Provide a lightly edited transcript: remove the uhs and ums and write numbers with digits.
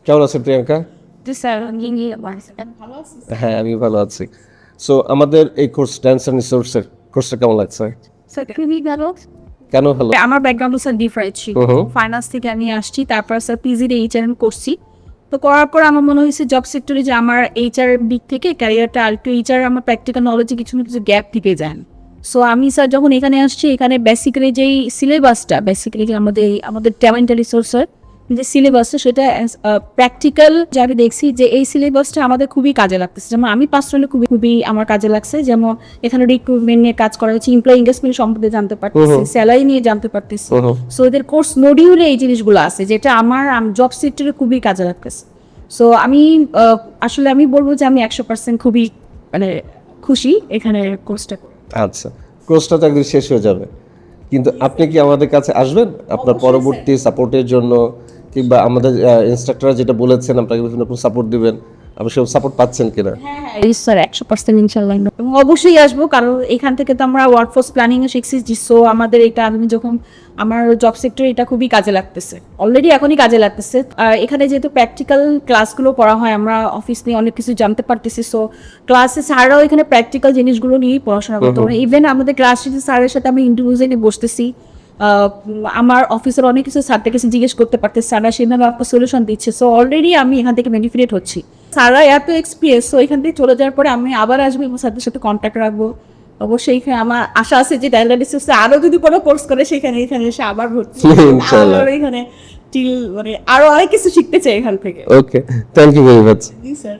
কেমন আছেন প্রিয়াঙ্কা? হ্যাঁ, আমি ভালো আছি। সো আমাদের এই কোর্স ডান্স অ্যান্ড রিসোর্সের কোর্সটা কেমন লাগছে? কেন ভালো? আমার ব্যাকগ্রাউন্ড স্যার ডিফারেন্ট ছিল, ফাইন্যান্স থেকে আমি আসছি, তারপর স্যার পিজির এইচআরএম করছি। তো করার পর আমার মনে হয়েছে জব সেক্টরে যে আমার এইচআর দিক থেকে ক্যারিয়ারটা আর একটু এইচআর আমার প্র্যাকটিক্যাল নলেজে কিছু না কিছু গ্যাপ থেকে যায়। সো আমি স্যার যখন এখানে আসছি, এখানে বেসিক্যালি যেই সিলেবাসটা বেসিক্যালি আমাদের ট্যালেন্ট রিসোর্সের যে সিলেবাসটা সেটা প্র্যাকটিক্যাল যে আমি দেখছি যে এই সিলেবাসটা আমাদের খুবই কাজে লাগতেছে। যেমন আমি পার্সোনালি খুবই আমার কাজে লাগছে। যেমন এখানে রিক্রুটমেন্ট নিয়ে কাজ করা হচ্ছে, এমপ্লয়ি এঙ্গেজমেন্ট সম্পর্কে জানতে পারতেছি, স্যালারি নিয়ে জানতে পারতেছি। সো এদের কোর্স মডিউলে এই জিনিসগুলো আছে যেটা আমার জব সেক্টরে খুবই কাজে লাগতেছে। সো আমি আসলে আমি বলবো যে আমি 100% খুবই মানে খুশি এখানে কোর্সটা। আচ্ছা, কোর্সটা তো একদিন শেষ হয়ে যাবে, কিন্তু আপনি কি আমাদের কাছে আসবেন আপনার পরবর্তী সাপোর্টের জন্য, কিংবা আমাদের ইনস্ট্রাক্টররা যেটা বলেছেন আপনাকে বিভিন্ন রকম সাপোর্ট দিবেন, আপনি সব সাপোর্ট পাচ্ছেন কিনা? হ্যাঁ স্যার, 100% ইনশাল্লাহ। এবং অবশ্যই আসবো, কারণ এখান থেকে তো আমরা ওয়ার্কফোর্স প্ল্যানিং এ শিখছি। সো আমাদের এটা আমি যখন আমার জব সেক্টরে এটা খুবই কাজে লাগতেছে, অলরেডি এখনই কাজে লাগতেছে। এখানে যেহেতু প্র্যাকটিক্যাল ক্লাসগুলো পড়া হয়, আমরা অফিস নিয়ে অনেক কিছু জানতে পারতেছি। সো ক্লাসে স্যাররাও এখানে প্র্যাকটিক্যাল জিনিসগুলো নিয়েই পড়াশোনা করতে পারে। ইভেন আমাদের ক্লাস স্যারের সাথে আমি ইন্ডিভিজুয়ালি বসতেছি, আমার অফিসের অনেক কিছু স্যারদের কাছে জিজ্ঞেস করতে পারতেছে, স্যাররা সেভাবে আপনার সলিউশন দিচ্ছে। সো অলরেডি আমি এখান থেকে বেনিফিট হচ্ছি। স্যাররা এত এক্সপিরিয়েন্স, সো এখান থেকে চলে যাওয়ার পরে আমি আবার আসবো এবং স্যারদের সাথে কন্ট্যাক্ট রাখবো। অবশ্যই এখানে আমার আশা আছে যে ডায়ালিসিসে আরো যদি কোনো কোর্স করে সেখানে এখানে এসে আবার ভর্তি ইনশাআল্লাহ। আবার এখানে মানে আরো অনেক কিছু শিখতে চাই এখান থেকে। Okay, thank you very much. জি স্যার।